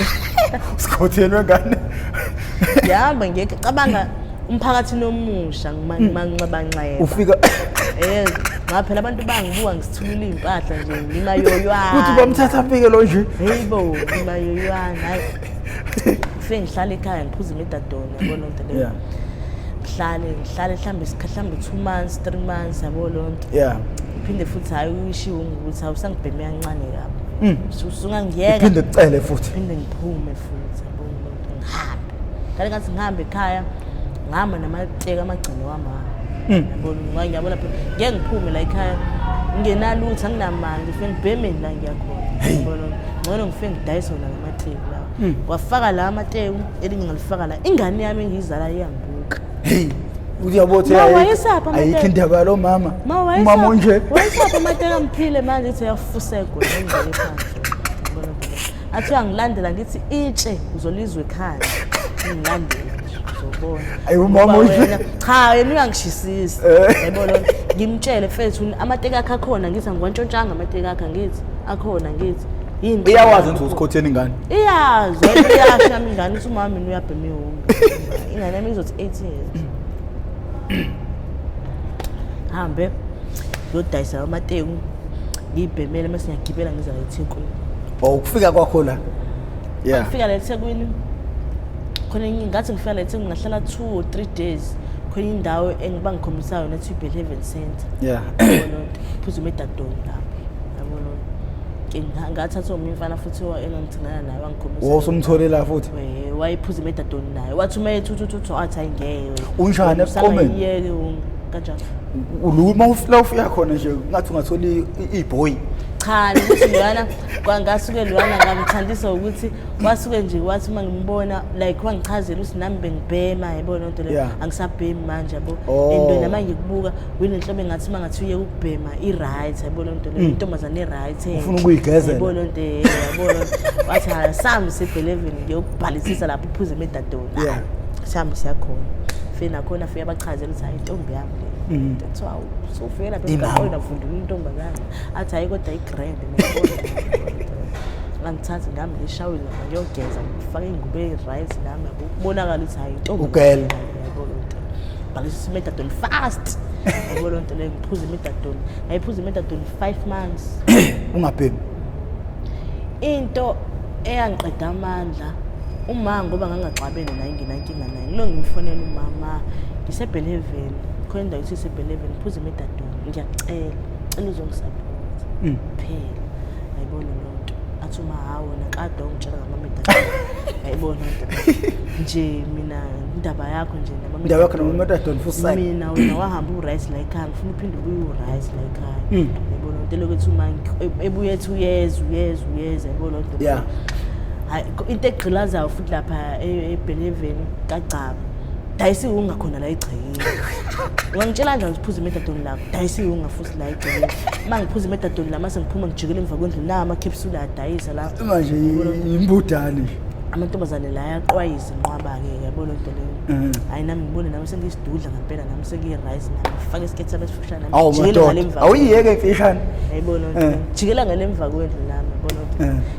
usikhothelwe ngane yahamba ngiyacabanga umphakathi nomusha ngimanxabanxeba ufika ngaphela abantu bangibuka ngisithulula impahla nje ngimayoywana uthi bamthatha afike lo nje hayibo ngimayoywana hayi ngifike ngihlala ekhaya ngiphuza imidadona yabona into leyo ngihlale mhlambe 2 months 3 months yabo lonto phinde futhi hayi uyishiwe ukuthi awusangibheme kancane kabi usungangiyeka phinde kucele futhi phinde ngiphume futhi yabo lonto ngihambe ngathi ngihambe ekhaya ngama namateka amagcino wama yabona ngiyabona phela ngeke ngiphume la ekhaya ngenalutho anginamanje ngifike ngibheme la ngiyakhona yabona ngcono ngifike ngidayisa wona ngamateka lawa wafaka la amateka elinye ngalifaka la ingane yami engizala iyangibuka uyabothi ayikho indaba yalo mama nje wayesapha amateka amphile manje ethi yafusekwa ngendlela phansi athi angilandela ngithi itshe uzolizwe ekhaya ngilandela uzobona ayi mama nje cha yena uyangishisisa yabona ngimtshele mfethu amateka akhe akhona ngithi angwantshontshanga amateka akhe ngithi akhona ngithi yini iyawazi ukuthi usikhotheni ingane iyazi iyasha ingane uthi umama mina uyabheme wonke ingane yami izothi 18 years hambe yodayisa amateku ngibhemele mase ngiyagibela ngiza la eThekwini ukufika kwakho la ngifika la eThekwini khona ngathi ngifika la eThekwini ngahlala 2 or 3 days khona indawo engibangikhombisa yona ethi Heaven Center yabona phuza imedadoni lapho yabona ngathatha umfana futhi engangithinana naye wangikhombisa wosumtholela futhi wayiphuza imedadoni naye wathi uma ethu athi ayingeke unjani eqomeni yeke kanjani uluma ufika khona nje ngathi ungatholi iboy cha ukuthi lwana kwangasuke lwana ngamthandisa ukuthi wasuke nje wathi mangimbona like wangichazela ukuthi nami bengibhema yabona into le angisabhemi manje yabo endweni manje kubuka wena inhlobo engathi mangathi uye ukubhema i-right yabona into le intombazane i-right ufuna ukuyigezela yabona into yabona wathi ha sami se11 ngiyokubhalisisa lapho uphuze imedadoni sami siyakhona fena khona fika bachazela ukuthi hayi intombi yami le that's why so fika lapho ngaqonda ufundula intombazane athi hayi kodwa i-grand ngangithatha ngami ngishawile ngiyogeza ngifake ingubo e-right nami ukubonakala ukuthi hayi intombi ugel balisisa imedadoni fast yabona into le ngiphuza imedadoni ngayiphuza imedadoni 5 months ungabhemi into eyangiqeda amandla uma ngoba ngangaxabene naye nginankinga naye ngilo ngimfonela umama ngisebheleveni khona indawo ithi sebheleveni phuza imedadoni ngiyacela uzongisupport phela ayibona lonto athi uma hawo nakade ungitshela ngamamedadoni ayibona lonto nje mina indaba yakho nje indaba yakho namamedadoni futhi mina wena wahamba uright la ekhaya ngifuna uphinde ubuye uright la ekhaya ayibona lonto lokuthi uma ebuye 2 years ayibona lonto into egqilazayo futhi lapha ebheleveni kagcaba dayisi ungakhona la egcekeni ungangitshela njani ukuphuza imedadoni lapho dayisi ungafuthi la egcekeni mangiphuza imedadoni la mase ngiphuma ngijikela emva kwendlu la ama-capsule adayisa la manje imbudane amantombazane la ayaqwayisa inqwaba-ke yabona into leyo hayi nami ngibone nami sengiyisidudla ngampela nami sengiyi-rice nami ngifake isiketi sami esifushane jikela ngale mva awuyiyeke imfishane yayibona jikela ngale mva kwendlu nami yabona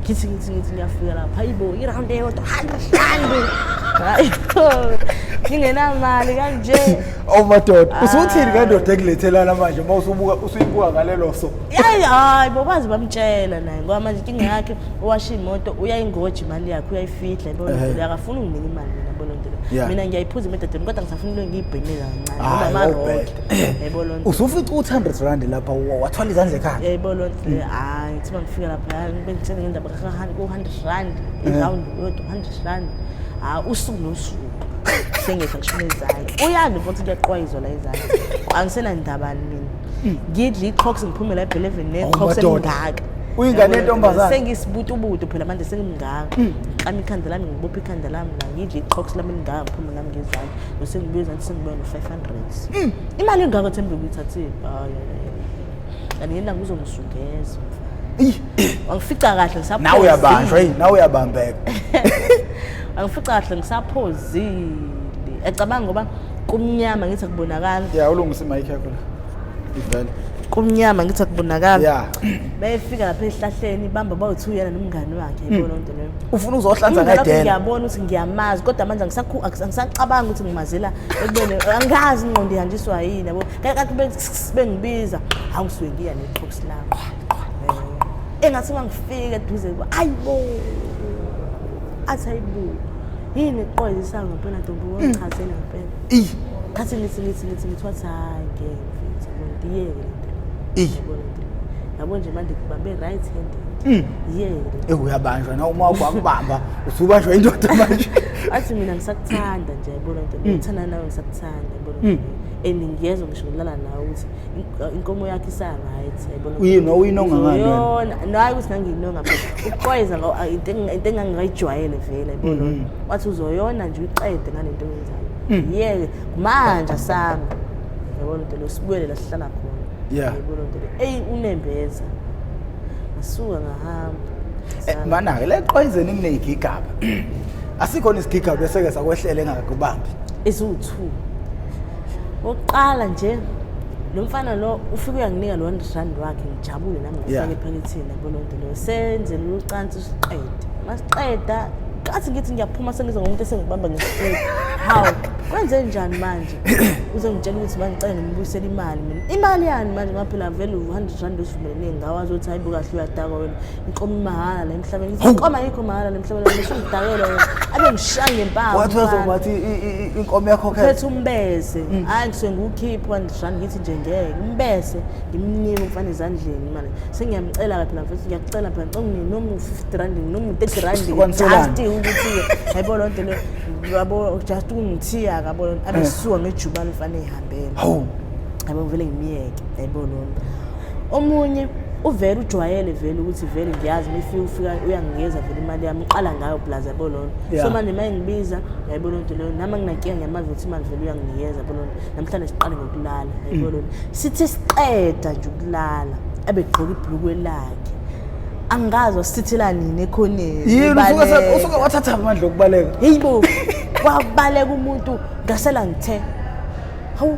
ngithi ngiyafika lapha hayibo i-round eyodwa 100 rand hayi ngingenamali kanje madoda usuthini kandoda ekulethelana manje uma usuyibuka ngalelo so hayi bokwazi bamtshela naye ngoba manje inkinga yakhe owasha imoto uyayingoja imali yakhe uyayifihla yabona akafuna unginika imali mina yabona into mina ngiyayiphuza imedadoni kodwa ngisafuna into ngiyibhemela kancane ngoba marokhe yabona usufica u200 rand lapha wathwala izandla ekhaya yabona hayi thiba ngifika lapha bengitshela ngendaba ka100 rand i-round yodwa 100 rand usuku nosuku sengekho ngishone izandla uyazi ukuthi kuyaxwayizwa la izandla angisena ndaba mina ngidla iCrocs ngiphume la ebheleveni neCrocs emingaka uyingane yentombazana sengisibutubutu phela manje sengimingaka qama ikhanda lami ngibopha ikhanda lami la ngidla iCrocs lami ngingaka ngiphume nami ngezandla bese ngibuza ukuthi sengibuya no500 imali engaka thembe ukuyithathile yani yena ngizongisungeza wangifica kahle ngisapho nawe uyabanjwa nawe uyabambeka angifica kahle ngisaphozile ecabanga ngoba kumnyama ngithi akubonakala ya ulungisa imic yakho la ivele kumnyama ngithi akubonakala ya bayefika lapha ehlahleni bamba bawu2 yana nomngani wakhe yibona into leyo ufuna uzohlanza ngedela ngiyabona ukuthi ngiyamazi kodwa manje angisacabanga ukuthi ngimazela ekubene angazi ingqondo ihanjiswa yini yabo kake bengibiza awusuke ngiya neCrocs lami engathi mangifika eduze ayibo athayibo yini iqoyisa ngempela ntombi wongichazela ngempela khathi ngithi wathi hayi ngeke ndiyeke yabo nje manje kubambe right handed yeke uyabanjwa na uma wakubamba usubanjwa indoda manje athi mina ngisakuthanda nje yabona into ngithanda nawe ngisakuthanda yabona ngiyezwa ngisho ngilala nawe ukuthi inkomo yakhe isa right yabona uyinonga yona nayi ukuthi ngangiyinonga phela uqoyeza into engangayijwayele vele yabona wathi uzoyona nje uyiqede ngalento enzayo yeke manje sami yabona into lo sibuyele la sihlala khona yabona into unembeza asuka ngahamba mana ke leqoyezeni kuneyigigaba asikhona isigigaba bese ke sakwehlele engakubambi isu2 oqala nje lo mfana lo ufike uyanginika lo 100 wakhe ngijabule nami ngifake ephakethini yabona into lo senze lo ucansi siqede masiqeda kathi ngithi ngiyaphuma sengize ngomuntu esengibamba ngesifo hawu kwenze njani manje uze ngitshela ukuthi bangicela ngibuyisele imali mina imali yani manje ngaphela vele u100 usivumelene ngawazi ukuthi hayibo kahle uyadaka wena inkomo mahala la emhlabeni inkomo ayikho mahala la emhlabeni bese ngidakela wena abe ngishange empama wathi wazobathi inkomo yakho phethe umbese hayi ngise ngukhipha 100 ngithi nje ngeke umbese ngimnike umfana ezandleni manje sengiyamcela phela mfethu ngiyacela phela ngicela noma u50 noma u30 just ukuthi hayibo lonto lo yabo just ungithiya yabo abesuka ngejubane ufane ihambela hawu yabo vele ngimiyeke hayibo lonto omunye uvela ujwayele vele ukuthi vele ngiyazi ufika uyangiyeza vele imali yami uqala ngayo plaza yabo lonto so manje maye ngibiza hayibo lonto lo nama nginakiya ngiyamazi ukuthi imali vele uyanginikeza yabo lonto namhlanje siqale ngokulala hayibo lonto sithi siqeda nje ukulala abegqoka ibhlukwe lakhe angazi sithithela nini ekhoneni yini usuke wathatha amandla okubaleka heyibo kwabaleka umuntu ngasela ngithe hawu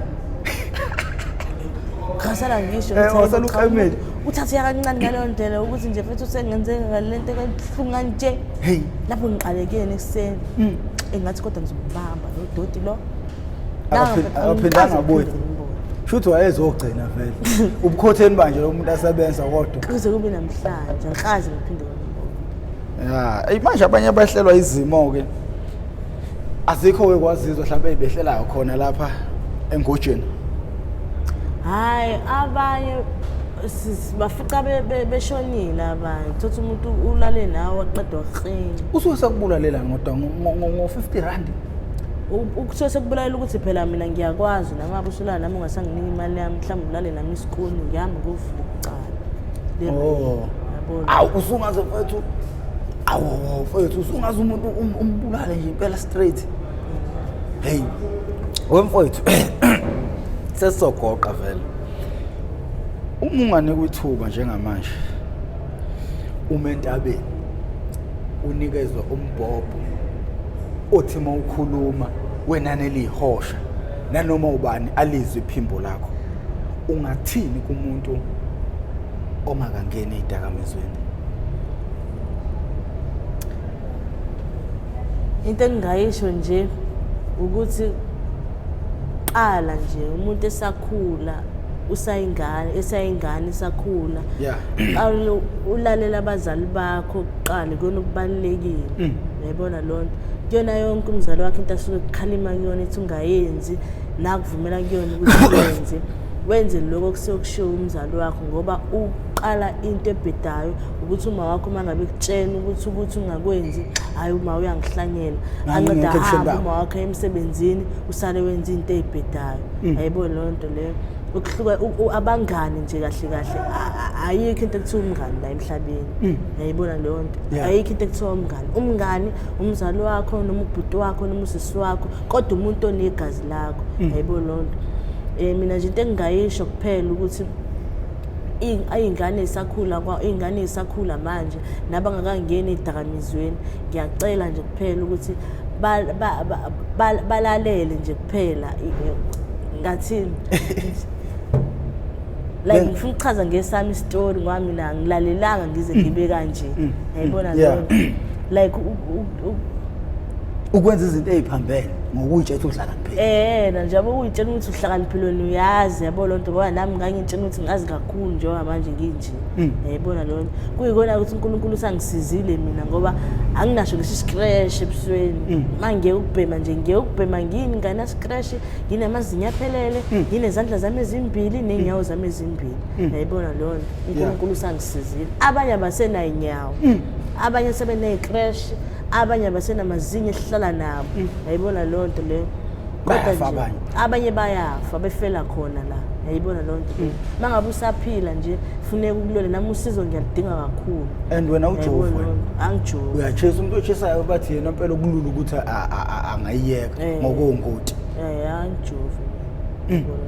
ngasela ngisho wasala uqamele uthathe kancane ngaleyo ndlela ukuthi nje mfethu sengenze ngalento ehlunga nje hey lapho ngiqalekene ekseni engathi kodwa ngizombamba nodoti lo aphindanga abuye shuthi wayezogcina vele ubukhotheni manje lo muntu asebenza kodwa kuze kube namhlanje ngikazi ngiphinde ngibone manje abanye abahlelwa izimo ke azikho wekwazizwa mhlawumbe ezibehlelayo khona lapha engojeni hayi abanye bafica beshonile abanye thothi umuntu ulale nawe aqedwa qini usuke sekubulalela ngoda ngo50 rand ukusuke sekubulalela ukuthi phela mina ngiyakwazi nami usulala nami ungasanginika imali yami mhlawumbe ulale nami isikoni ngihamba ngofuna uqala yabona awu usungaze mfethu awu mfethu usungaze umuntu umbulale nje impela straight hey wemfowethu sesizogoqa vele uma unganike ithuba njengamanje umentabeni unikezwe umbhobho othi mawukhuluma wenane lihosha nanoma ubani alizwe iphimbo lakho ungathini kumuntu ongakangena ezidakamizweni into engayisho nje ukuthi qala nje umuntu esakhula esayingane isakhula ulalela abazali bakho kuqala kona kubalekile uyabona lonto kuyona yonke umzali wakhe into asuke ukukhalima kuyona ethi ungayenzi nakuvumela kuyona ukuthi uyenze wenze lokho kusekushiwo umzali wakho ngoba uqala into ebhedayo ukuthi uma wakho mangabe kutshena ukuthi ungakwenzi hayi uma uyangihlanyela anceda hamba uma wakho emsebenzini usale wenza into ezibhedayo ayibona lonto leyo ukuhluka abangani nje kahle ayikho into ekuthiwa umngani la emhlabeni ayibona lonto ayikho into ekuthiwa umngani umzali wakho noma ubhuti wakho noma usisi wakho kodwa umuntu onegazi lakho ayibona lonto mina nje into engingayisho kuphela ukuthi ingane isakhula manje nabangakangeni ezidakamizweni ngiyacela nje kuphela ukuthi balalele nje kuphela ngathini like ngifuna ukuchaza ngesami story ngoba mina ngilalelanga ngize ngibe kanje yayibona lonto like ukwenza izinto eziphambene ngokuyitshela ukuthi uhlakaniphile njengoba uyitshela ukuthi uhlakaniphile uyazi yabo lonto ngoba nami ngangitshela ukuthi ngazi kakhulu njengoba manje nginje yayibona lonto kuyikona ukuthi uNkulunkulu usangisizile mina ngoba anginasho lesi scratch ebusweni manje ukubhema nje ngiyokubhema ngini ngana scratch nginamazinya aphelele nginezandla zami ezimbili nenyawo zami ezimbili yayibona lonto uNkulunkulu usangisizile abanye abasenayo inyawo abanye sebene crash abanye basenamazinyo esihlala nabo yayibona lonto le kodwa abanye bayafa befela khona la yayibona lonto mangabe usaphila nje kufuneka ukulole nami usizo ngiyadinga kakhulu and wena ujova angijova uyachesa umuntu ochesayo bathi yena impela okulula ukuthi angayiyeka ngokongoti angijova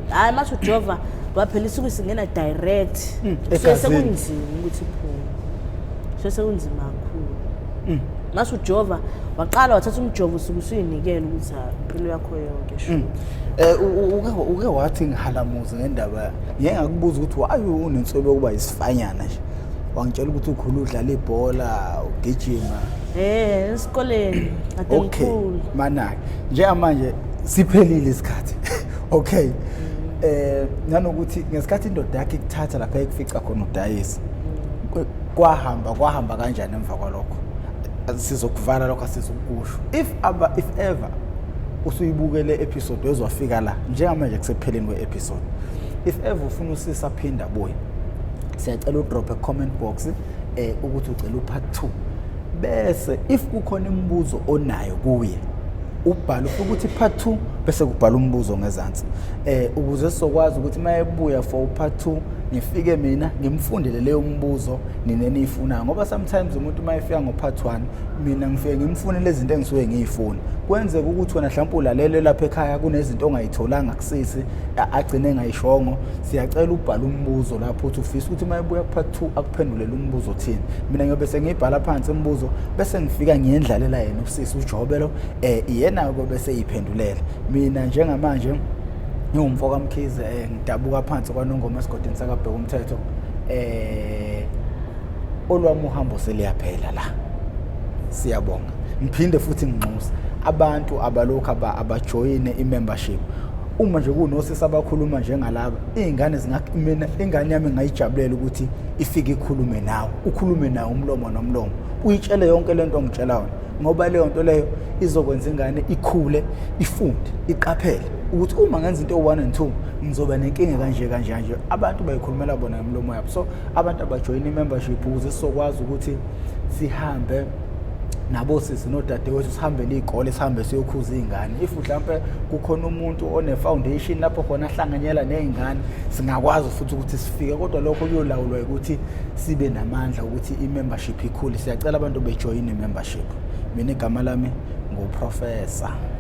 hayi mase ujova kwaphela isuku singena direct sekunzima ukuthi uphume sekunzima kakhulu mase ujova waqala wathatha umjovo usuku usinikele ukuthi impilo yakho yonke sho uke wathi ngihalamuze ngendaba ngiyengakubuza ukuthi wayo unensobe ukuba isifanyana nje wangitshela ukuthi ukhulu udlala ibhola ugijima esikoleni ade ngikhulu manake njengamanje siphelile isikhathi okay nanokuthi ngesikhathi indoda yakhe ikuthatha lapha ekufica khona udayisi kwahamba kanjani emva kwalokho sizokuvala lokho asizokusho if ever usuyibukele episode wezwafika la njengamanje kusepheleni kweepisode if ever ufuna usisa phinda boy siyacela udrop comment box ukuthi ucela upart 2 bese if kukhona imibuzo onayo kuye ubhala ukuthi part 2 bese kubhala umbuzo ngezansi ukuze sizokwazi ukuthi mayebuya for part 2 ngifike mina ngimfundele leyo mbuzo nineniyifunayo ngoba sometimes umuntu mayefika ngopart 1 mina ngifike ngimfunele izinto engisuke ngiyifuna kwenzeka ukuthi wena mhlawumbe ulalele lapha ekhaya kunezinto ongayitholanga kusisi agcine ngayishongo siyacela ubhala umbuzo lapho uthi ufisa ukuthi mayebuya part 2 akuphendulele umbuzo thini mina ngiyobe sengibhala phansi umbuzo bese ngifika ngiyendlalela yena usisi ujobelo yena bese yiphendulela mina njengamanje ngumfo kaMkhize ngidabuka phansi kwaNongoma esigodini sakabheka umthetho olwami uhambo seliyaphela la siyabonga ngiphinde futhi nginxusa abantu abalokho abajoyine imembership uma nje kunosisi abakhuluma njengalaba izingane mina ingane yami ngayijabulela ukuthi ifike ikhulume nawe ukhulume nawe umlomo nomlomo uyitshele yonke lento ongitshela yona ngoba leyo nto leyo izokwenza ingane ikhule ifunde iqaphele ukuthi uma ngenza into 1 and 2 ngizoba nenkinga kanje abantu bayikhulumela bona ngomlomo yabo so abantu abajoyina imembership ukuze sizokwazi ukuthi sihambe nabo sisi nodadewethu sihambele izikole sihambe siyokhuza izingane if mhlambe kukhona umuntu one foundation lapho khona ahlanganyela nezingane singakwazi futhi ukuthi sifike kodwa lokho kuyolawulwa ukuthi sibe namandla ukuthi imembership ikhule siyacela abantu bejoyine imembership mina igama lami nguprofessor